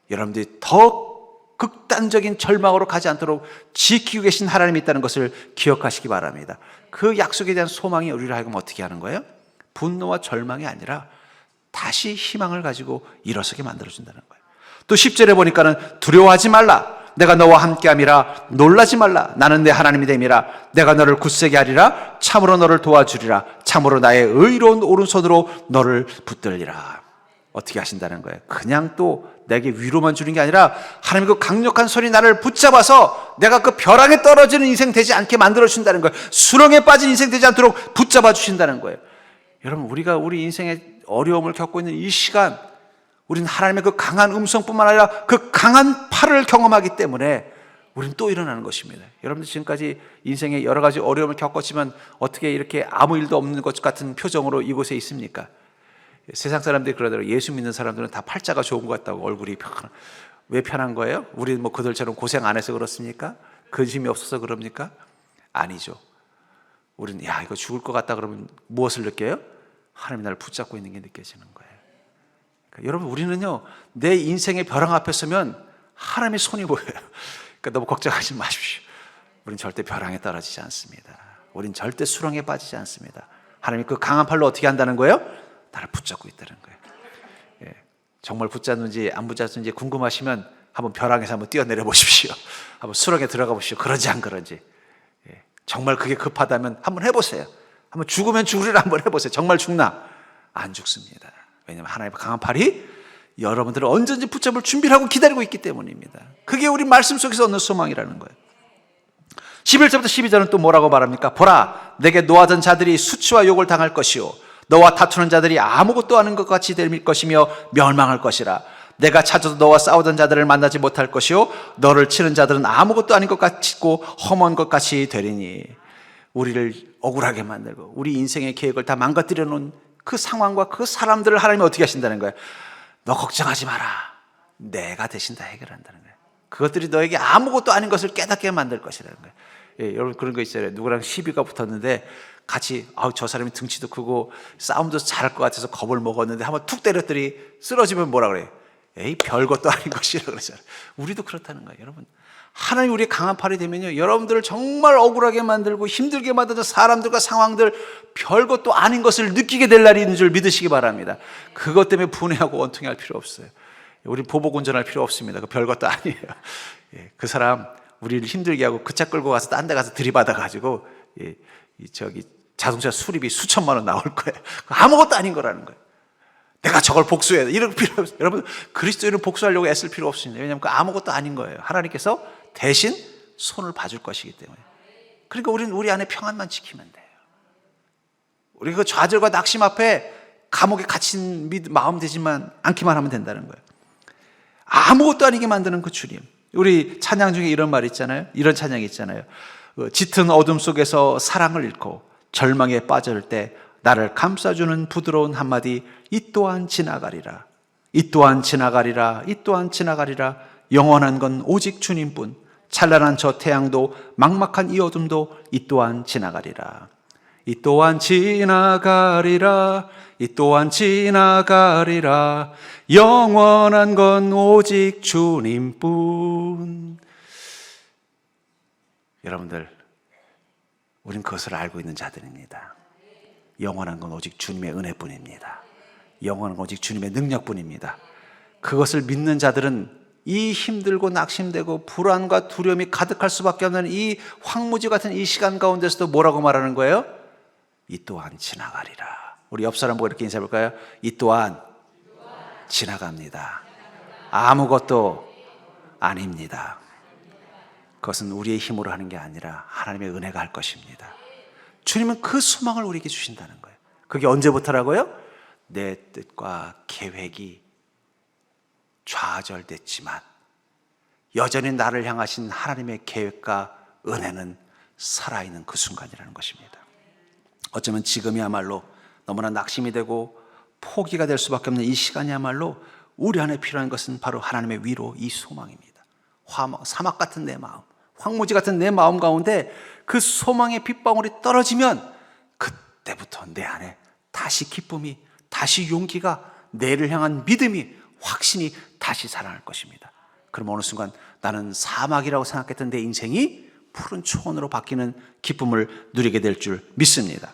여러분들이 더 극단적인 절망으로 가지 않도록 지키고 계신 하나님이 있다는 것을 기억하시기 바랍니다. 그 약속에 대한 소망이 우리를 하여금 어떻게 하는 거예요? 분노와 절망이 아니라 다시 희망을 가지고 일어서게 만들어준다는 거예요. 또 10절에 보니까는 두려워하지 말라. 내가 너와 함께함이라. 놀라지 말라. 나는 내 하나님이 됨이라. 내가 너를 굳세게 하리라. 참으로 너를 도와주리라. 참으로 나의 의로운 오른손으로 너를 붙들리라. 어떻게 하신다는 거예요? 그냥 또 내게 위로만 주는 게 아니라 하나님 그 강력한 손이 나를 붙잡아서 내가 그 벼랑에 떨어지는 인생 되지 않게 만들어 주신다는 거예요. 수렁에 빠진 인생 되지 않도록 붙잡아 주신다는 거예요. 여러분, 우리가 우리 인생의 어려움을 겪고 있는 이 시간, 우리는 하나님의 그 강한 음성뿐만 아니라 그 강한 팔을 경험하기 때문에 우리는 또 일어나는 것입니다. 여러분들 지금까지 인생에 여러 가지 어려움을 겪었지만 어떻게 이렇게 아무 일도 없는 것 같은 표정으로 이곳에 있습니까? 세상 사람들이 그러더라고요. 예수 믿는 사람들은 다 팔자가 좋은 것 같다고. 얼굴이 편한. 왜 편한 거예요? 우리 뭐 그들처럼 고생 안 해서 그렇습니까? 근심이 없어서 그럽니까? 아니죠. 우리는 야, 이거 죽을 것 같다 그러면 무엇을 느껴요? 하나님이 나를 붙잡고 있는 게 느껴지는 거예요. 그러니까 여러분, 우리는요, 내 인생의 벼랑 앞에 서면 하나님의 손이 보여요. 그러니까 너무 걱정하지 마십시오. 우린 절대 벼랑에 떨어지지 않습니다. 우린 절대 수렁에 빠지지 않습니다. 하나님이 그 강한 팔로 어떻게 한다는 거예요? 나를 붙잡고 있다는 거예요. 예, 정말 붙잡는지 안 붙잡는지 궁금하시면 한번 벼랑에서 한번 뛰어내려 보십시오. 한번 수렁에 들어가 보십시오. 그런지 안 그런지. 예, 정말 그게 급하다면 한번 해보세요. 한번 죽으면 죽으리라 한번 해보세요. 정말 죽나? 안 죽습니다. 왜냐하면 하나님의 강한 팔이 여러분들을 언제든지 붙잡을 준비를 하고 기다리고 있기 때문입니다. 그게 우리 말씀 속에서 얻는 소망이라는 거예요. 11절부터 12절은 또 뭐라고 말합니까? 보라, 내게 노하던 자들이 수치와 욕을 당할 것이요 너와 다투는 자들이 아무것도 아닌 것 같이 될 것이며 멸망할 것이라. 내가 찾아도 너와 싸우던 자들을 만나지 못할 것이요 너를 치는 자들은 아무것도 아닌 것 같고 험한 것 같이 되리니. 우리를 억울하게 만들고 우리 인생의 계획을 다 망가뜨려 놓은 그 상황과 그 사람들을 하나님이 어떻게 하신다는 거예요? 너 걱정하지 마라. 내가 대신 다 해결한다는 거예요. 그것들이 너에게 아무것도 아닌 것을 깨닫게 만들 것이라는 거예요. 예, 여러분 그런 거 있어요. 누구랑 시비가 붙었는데 같이 저 사람이 등치도 크고 싸움도 잘할 것 같아서 겁을 먹었는데 한번 툭 때렸더니 쓰러지면 뭐라 그래요? 에이, 별것도 아닌 것이라 그러잖아요. 우리도 그렇다는 거예요, 여러분. 하나님 우리의 강한 팔이 되면요, 여러분들을 정말 억울하게 만들고 힘들게 만들어서 사람들과 상황들 별것도 아닌 것을 느끼게 될 날이 있는 줄 믿으시기 바랍니다. 그것 때문에 분해하고 원통해할 필요 없어요. 우리 보복 운전할 필요 없습니다. 그 별것도 아니에요. 예, 그 사람 우리를 힘들게 하고 그 차 끌고 가서 딴 데 가서 들이받아가지고 자동차 수리비 수천만 원 나올 거예요. 아무것도 아닌 거라는 거예요. 내가 저걸 복수해야 돼. 이럴 필요 없어요. 여러분, 그리스도인은 복수하려고 애쓸 필요 없습니다. 왜냐하면 그 아무것도 아닌 거예요. 하나님께서 대신 손을 봐줄 것이기 때문에. 그러니까 우리는 우리 안에 평안만 지키면 돼요. 우리가 그 좌절과 낙심 앞에 감옥에 갇힌 마음 되지만 않기만 하면 된다는 거예요. 아무것도 아니게 만드는 그 주님. 우리 찬양 중에 이런 말 있잖아요. 이런 찬양이 있잖아요. 짙은 어둠 속에서 사랑을 잃고 절망에 빠질 때 나를 감싸주는 부드러운 한마디, 이 또한 지나가리라. 이 또한 지나가리라. 이 또한 지나가리라. 영원한 건 오직 주님뿐. 찬란한 저 태양도 막막한 이 어둠도 이 또한 지나가리라. 이 또한 지나가리라. 이 또한 지나가리라. 영원한 건 오직 주님뿐. 여러분들, 우린 그것을 알고 있는 자들입니다. 영원한 건 오직 주님의 은혜뿐입니다. 영원한 건 오직 주님의 능력뿐입니다. 그것을 믿는 자들은 이 힘들고 낙심되고 불안과 두려움이 가득할 수밖에 없는 이 황무지 같은 이 시간 가운데서도 뭐라고 말하는 거예요? 이 또한 지나가리라. 우리 옆 사람 보고 이렇게 인사해 볼까요? 이 또한 지나갑니다. 아무것도 아닙니다. 그것은 우리의 힘으로 하는 게 아니라 하나님의 은혜가 할 것입니다. 주님은 그 소망을 우리에게 주신다는 거예요. 그게 언제부터라고요? 내 뜻과 계획이 좌절됐지만 여전히 나를 향하신 하나님의 계획과 은혜는 살아있는 그 순간이라는 것입니다. 어쩌면 지금이야말로 너무나 낙심이 되고 포기가 될 수밖에 없는 이 시간이야말로 우리 안에 필요한 것은 바로 하나님의 위로, 이 소망입니다. 사막 같은 내 마음, 황무지 같은 내 마음 가운데 그 소망의 빗방울이 떨어지면 그때부터 내 안에 다시 기쁨이, 다시 용기가, 내를 향한 믿음이, 확신이 다시 살아날 것입니다. 그럼 어느 순간 나는 사막이라고 생각했던 내 인생이 푸른 초원으로 바뀌는 기쁨을 누리게 될 줄 믿습니다.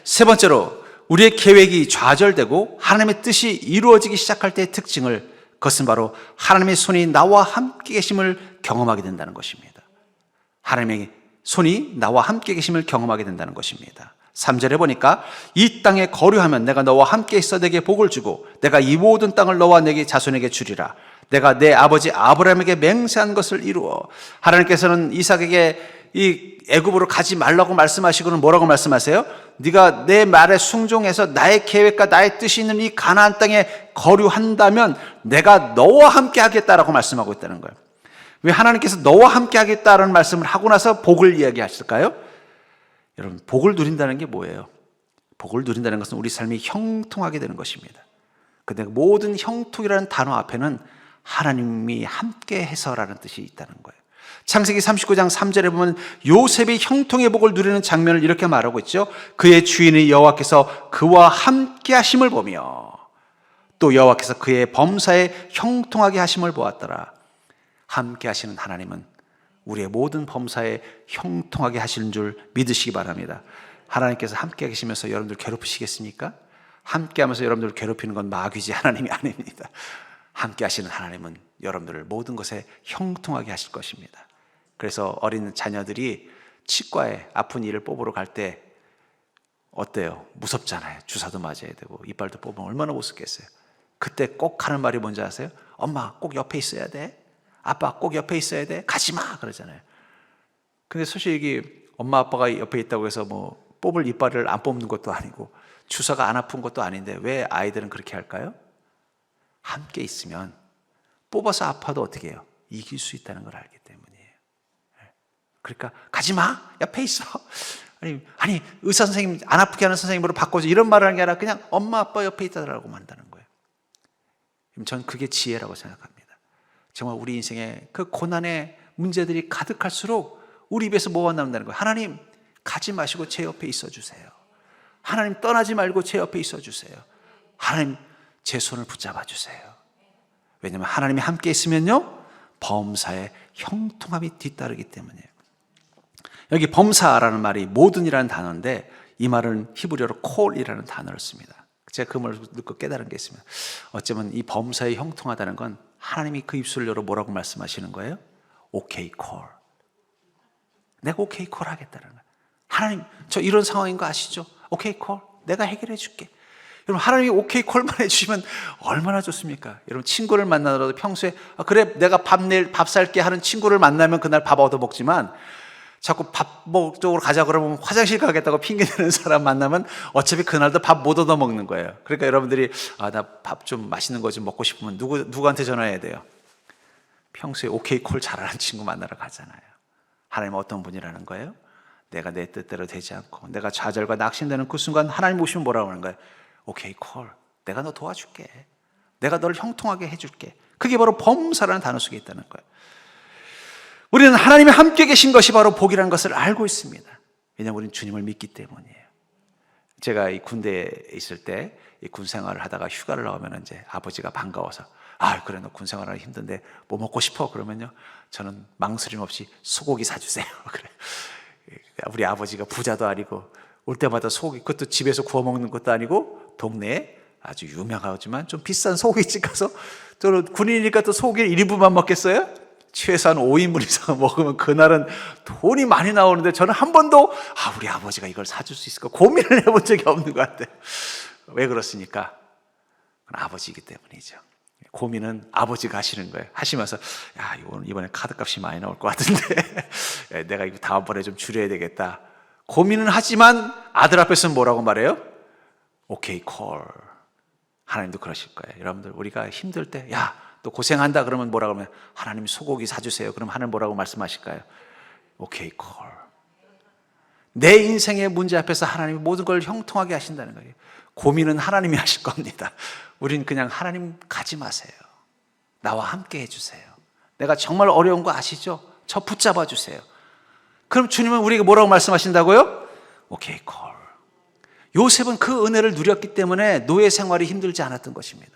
세 번째로, 우리의 계획이 좌절되고 하나님의 뜻이 이루어지기 시작할 때의 특징을, 그것은 바로 하나님의 손이 나와 함께 계심을 경험하게 된다는 것입니다. 하나님의 손이 나와 함께 계심을 경험하게 된다는 것입니다. 3절에 보니까 이 땅에 거류하면 내가 너와 함께 있어 내게 복을 주고 내가 이 모든 땅을 너와 내게 자손에게 주리라. 내가 내 아버지 아브라함에게 맹세한 것을 이루어. 하나님께서는 이삭에게 이 애굽으로 가지 말라고 말씀하시고는 뭐라고 말씀하세요? 네가 내 말에 순종해서 나의 계획과 나의 뜻이 있는 이 가나안 땅에 거류한다면 내가 너와 함께 하겠다라고 말씀하고 있다는 거예요. 왜 하나님께서 너와 함께 하겠다는 말씀을 하고 나서 복을 이야기하실까요? 여러분, 복을 누린다는 게 뭐예요? 복을 누린다는 것은 우리 삶이 형통하게 되는 것입니다. 근데 모든 형통이라는 단어 앞에는 하나님이 함께 해서라는 뜻이 있다는 거예요. 창세기 39장 3절에 보면 요셉이 형통의 복을 누리는 장면을 이렇게 말하고 있죠. 그의 주인의 여호와께서 그와 함께 하심을 보며 또 여호와께서 그의 범사에 형통하게 하심을 보았더라. 함께 하시는 하나님은 우리의 모든 범사에 형통하게 하시는 줄 믿으시기 바랍니다. 하나님께서 함께 계시면서 여러분들 괴롭히시겠습니까? 함께 하면서 여러분들을 괴롭히는 건 마귀지 하나님이 아닙니다. 함께 하시는 하나님은 여러분들을 모든 것에 형통하게 하실 것입니다. 그래서 어린 자녀들이 치과에 아픈 이를 뽑으러 갈 때 어때요? 무섭잖아요. 주사도 맞아야 되고 이빨도 뽑으면 얼마나 무섭겠어요. 그때 꼭 하는 말이 뭔지 아세요? 엄마 꼭 옆에 있어야 돼. 아빠 꼭 옆에 있어야 돼. 가지 마 그러잖아요. 근데 사실 이게 엄마 아빠가 옆에 있다고 해서 뭐 뽑을 이빨을 안 뽑는 것도 아니고 주사가 안 아픈 것도 아닌데 왜 아이들은 그렇게 할까요? 함께 있으면 뽑아서 아파도 어떻게 해요? 이길 수 있다는 걸 알기 때문이에요. 그러니까 가지 마. 옆에 있어. 아니 의사 선생님 안 아프게 하는 선생님으로 바꿔줘. 이런 말을 하는 게 아니라 그냥 엄마 아빠 옆에 있다라고 한다는 거예요. 전 그게 지혜라고 생각합니다. 정말 우리 인생에 그 고난의 문제들이 가득할수록 우리 입에서 뭐가 나온다는 거예요? 하나님 가지 마시고 제 옆에 있어 주세요. 하나님 떠나지 말고 제 옆에 있어 주세요. 하나님 제 손을 붙잡아 주세요. 왜냐하면 하나님이 함께 있으면요, 범사에 형통함이 뒤따르기 때문이에요. 여기 범사라는 말이 모든이라는 단어인데, 이 말은 히브리어로 콜이라는 단어를 씁니다. 제가 그 말을 듣고 깨달은 게 있습니다. 어쩌면 이 범사에 형통하다는 건 하나님이 그 입술을 열어 뭐라고 말씀하시는 거예요? 오케이 콜. 내가 오케이 콜 하겠다는 거예요. 하나님, 저 이런 상황인 거 아시죠? 오케이 콜. 내가 해결해 줄게. 여러분, 하나님이 오케이 콜만 해주시면 얼마나 좋습니까? 여러분, 친구를 만나더라도 평소에 그래 내가 내일 밥 살게 하는 친구를 만나면 그날 밥 얻어 먹지만, 자꾸 밥 먹으러 가자 그러면 화장실 가겠다고 핑계대는 사람 만나면 어차피 그날도 밥 못 얻어 먹는 거예요. 그러니까 여러분들이 나 밥 좀 맛있는 거 좀 먹고 싶으면 누구한테 전화해야 돼요? 평소에 오케이 콜 잘하는 친구 만나러 가잖아요. 하나님은 어떤 분이라는 거예요? 내가 내 뜻대로 되지 않고 내가 좌절과 낙심되는 그 순간 하나님 오시면 뭐라고 하는 거예요? 오케이 콜. 내가 너 도와줄게. 내가 너를 형통하게 해줄게. 그게 바로 범사라는 단어 속에 있다는 거예요. 우리는 하나님이 함께 계신 것이 바로 복이라는 것을 알고 있습니다. 왜냐하면 우리는 주님을 믿기 때문이에요. 제가 이 군대에 있을 때 이 군 생활을 하다가 휴가를 나오면 이제 아버지가 반가워서 그래 너 군 생활하기 힘든데 뭐 먹고 싶어? 그러면요, 저는 망설임 없이 소고기 사주세요. 그래. 우리 아버지가 부자도 아니고 올 때마다 소고기, 그것도 집에서 구워 먹는 것도 아니고 동네에 아주 유명하지만 좀 비싼 소고기집 가서, 저는 군인이니까 또 소고기 1인분만 먹겠어요? 최소한 5인분 이상 먹으면 그날은 돈이 많이 나오는데, 저는 한 번도 우리 아버지가 이걸 사줄 수 있을까 고민을 해본 적이 없는 것 같아요. 왜 그렇습니까? 그건 아버지이기 때문이죠. 고민은 아버지가 하시는 거예요. 하시면서 이번에 카드값이 많이 나올 것 같은데 내가 이거 다음번에 좀 줄여야 되겠다. 고민은 하지만 아들 앞에서는 뭐라고 말해요? 오케이 콜. 하나님도 그러실 거예요. 여러분들, 우리가 힘들 때 너 고생한다 그러면 뭐라고 하면 하나님 소고기 사주세요. 그럼 하나님 뭐라고 말씀하실까요? 오케이 콜. 내 인생의 문제 앞에서 하나님이 모든 걸 형통하게 하신다는 거예요. 고민은 하나님이 하실 겁니다. 우린 그냥 하나님 가지 마세요. 나와 함께 해주세요. 내가 정말 어려운 거 아시죠? 저 붙잡아 주세요. 그럼 주님은 우리에게 뭐라고 말씀하신다고요? 오케이 콜. 요셉은 그 은혜를 누렸기 때문에 노예 생활이 힘들지 않았던 것입니다.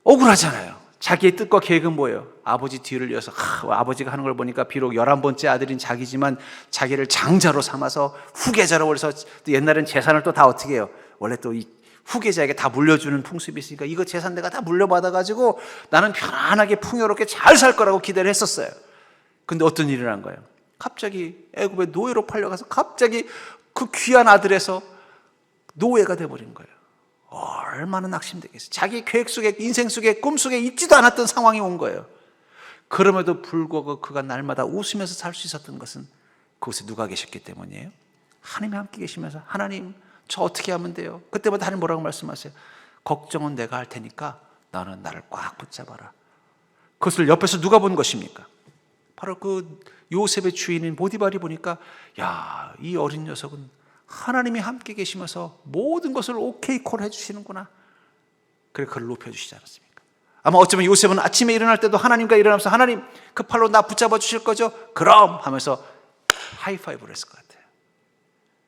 억울하잖아요. 자기의 뜻과 계획은 뭐예요? 아버지 뒤를 이어서 아버지가 하는 걸 보니까 비록 11번째 아들인 자기지만 자기를 장자로 삼아서 후계자로, 그래서 옛날엔 재산을 또 다 어떻게 해요? 원래 또 이 후계자에게 다 물려주는 풍습이 있으니까 이거 재산 내가 다 물려받아가지고 나는 편안하게 풍요롭게 잘 살 거라고 기대를 했었어요. 근데 어떤 일이 난 거예요? 갑자기 애굽의 노예로 팔려가서 갑자기 그 귀한 아들에서 노예가 돼버린 거예요. 얼마나 낙심되겠어요. 자기 계획 속에, 인생 속에, 꿈 속에 있지도 않았던 상황이 온 거예요. 그럼에도 불구하고 그가 날마다 웃으면서 살 수 있었던 것은 그곳에 누가 계셨기 때문이에요? 하나님이 함께 계시면서, 하나님 저 어떻게 하면 돼요? 그때마다 하나님 뭐라고 말씀하세요? 걱정은 내가 할 테니까 너는 나를 꽉 붙잡아라. 그것을 옆에서 누가 본 것입니까? 바로 그 요셉의 주인인 보디발이 보니까 이 어린 녀석은 하나님이 함께 계시면서 모든 것을 오케이 콜 해주시는구나. 그래 그를 높여주시지 않았습니까? 아마 어쩌면 요셉은 아침에 일어날 때도 하나님과 일어나면서 하나님 그 팔로 나 붙잡아 주실 거죠? 그럼 하면서 하이파이브를 했을 것 같아요.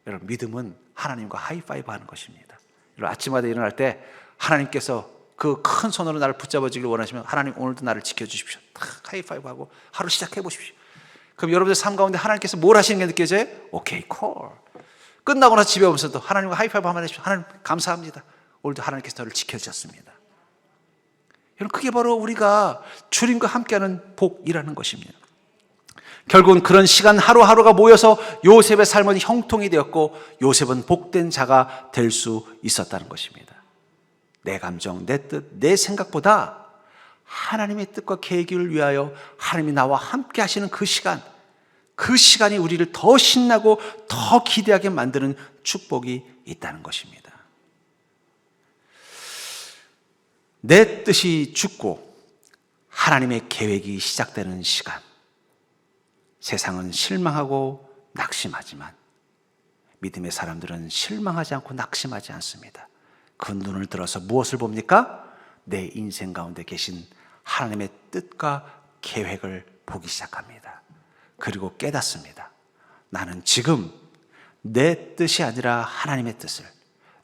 여러분, 믿음은 하나님과 하이파이브 하는 것입니다. 여러분, 아침마다 일어날 때 하나님께서 그 큰 손으로 나를 붙잡아 주길 원하시면 하나님 오늘도 나를 지켜주십시오. 하이파이브 하고 하루 시작해 보십시오. 그럼 여러분들 삶 가운데 하나님께서 뭘 하시는 게 느껴져요? 오케이 콜. 끝나고 나서 집에 오면서도 하나님과 하이파이브 한번 해주십시오. 하나님 감사합니다. 오늘도 하나님께서 저를 지켜주셨습니다. 여러분, 그게 바로 우리가 주님과 함께하는 복이라는 것입니다. 결국은 그런 시간 하루하루가 모여서 요셉의 삶은 형통이 되었고 요셉은 복된 자가 될 수 있었다는 것입니다. 내 감정, 내 뜻, 내 생각보다 하나님의 뜻과 계획을 위하여 하나님이 나와 함께 하시는 그 시간이 우리를 더 신나고 더 기대하게 만드는 축복이 있다는 것입니다. 내 뜻이 죽고 하나님의 계획이 시작되는 시간. 세상은 실망하고 낙심하지만 믿음의 사람들은 실망하지 않고 낙심하지 않습니다. 그 눈을 들어서 무엇을 봅니까? 내 인생 가운데 계신 하나님의 뜻과 계획을 보기 시작합니다. 그리고 깨닫습니다. 나는 지금 내 뜻이 아니라 하나님의 뜻을,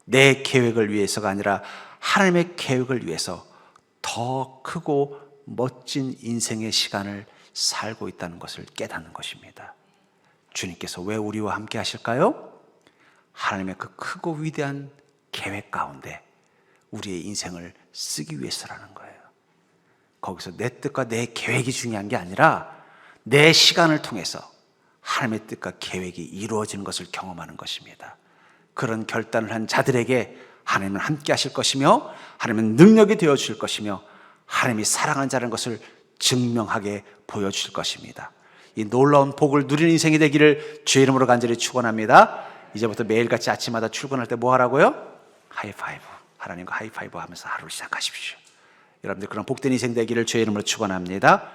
내 계획을 위해서가 아니라 하나님의 계획을 위해서 더 더 크고 멋진 인생의 시간을 살고 있다는 것을 깨닫는 것입니다. 주님께서 왜 우리와 함께 하실까요? 하나님의 그 크고 위대한 계획 가운데 우리의 인생을 쓰기 위해서라는 거예요. 거기서 내 뜻과 내 계획이 중요한 게 아니라 내 시간을 통해서 하나님의 뜻과 계획이 이루어지는 것을 경험하는 것입니다. 그런 결단을 한 자들에게 하나님은 함께 하실 것이며 하나님은 능력이 되어 주실 것이며 하나님이 사랑하는 자라는 것을 증명하게 보여주실 것입니다. 이 놀라운 복을 누리는 인생이 되기를 주의 이름으로 간절히 축원합니다. 이제부터 매일같이 아침마다 출근할 때 뭐 하라고요? 하이파이브, 하나님과 하이파이브 하면서 하루를 시작하십시오. 여러분들 그런 복된 인생 되기를 주의 이름으로 축원합니다.